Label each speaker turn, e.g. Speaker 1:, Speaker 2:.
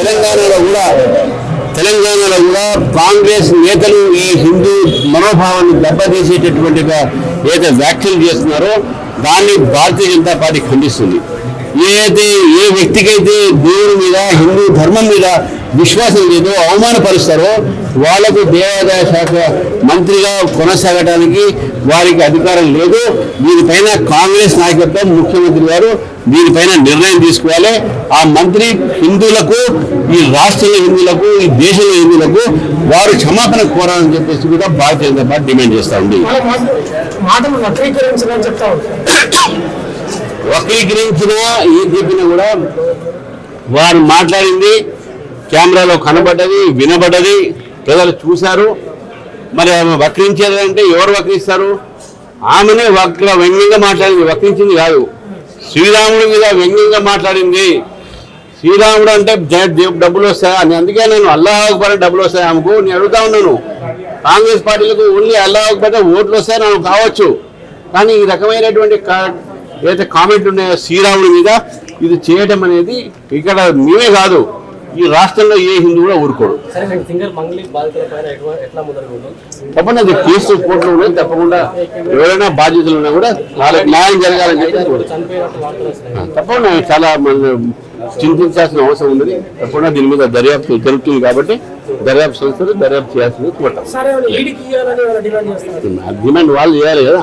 Speaker 1: తెలంగాణలో కూడా కాంగ్రెస్ నేతలు ఈ హిందూ మనోభావాన్ని దెబ్బతీసేటటువంటి ఏదైతే వ్యాఖ్యలు చేస్తున్నారో దాన్ని భారతీయ జనతా పార్టీ ఖండిస్తుంది. ఏ వ్యక్తికైతే దేవుని మీద హిందూ ధర్మం మీద విశ్వాసం లేదో అవమానపరుస్తారో వాళ్లకు దేవాదాయ శాఖ మంత్రిగా కొనసాగడానికి వారికి అధికారం లేదు. దీనిపైన కాంగ్రెస్ నాయకత్వం ముఖ్యమంత్రి గారు దీనిపైన నిర్ణయం తీసుకోవాలి. ఆ మంత్రి హిందువులకు, ఈ రాష్ట్రంలో హిందువులకు, ఈ దేశంలో హిందువులకు వారు క్షమాపణ కోరాలని చెప్పేసి కూడా భారతీయ జనతా పార్టీ డిమాండ్ చేస్తూ ఉంది. వక్రీకరించినా ఏం చెప్పినా కూడా వారు మాట్లాడింది కెమెరాలో కనబడ్డది, వినబడ్డది, ప్రజలు చూశారు. మరి ఆమె వక్రించేదంటే ఎవరు వక్రిస్తారు? ఆమెనే వ్యంగ్యంగా మాట్లాడింది, వక్రించింది కాదు. శ్రీరాముడి మీద వ్యంగ్యంగా మాట్లాడింది. శ్రీరాముడు అంటే డబ్బులు వస్తాయా అని, అందుకే నేను అల్లాహ్ అక్బర్ డబ్బులు వస్తాయి ఆమెకు నేను అడుగుతా ఉన్నాను. కాంగ్రెస్ పార్టీలకు ఓన్లీ అల్లాహ్ అక్బర్ ఓట్లు వస్తాయని ఆమె కావచ్చు, కానీ ఈ రకమైనటువంటి ఏదైతే కామెంట్ ఉన్నాయో శ్రీరాముడి మీద ఇది చేయడం అనేది ఇక్కడ మేమే కాదు, ఈ రాష్ట్రంలో ఏ హిందూ కూడా ఊరుకోడు. తప్పకుండా అది కేసు కోర్టులో ఉన్నాయి. తప్పకుండా ఎవరైనా బాధ్యతలు ఉన్నా కూడా వాళ్ళకి న్యాయం జరగాలని చెప్పి తప్పకుండా చాలా చింతించాల్సిన అవసరం ఉంది. తప్పకుండా దీని మీద దర్యాప్తు జరుగుతుంది కాబట్టి దర్యాప్తు సంస్థలు దర్యాప్తు చేయాల్సింది కోరుతాం. డిమాండ్ వాళ్ళు చేయాలి కదా.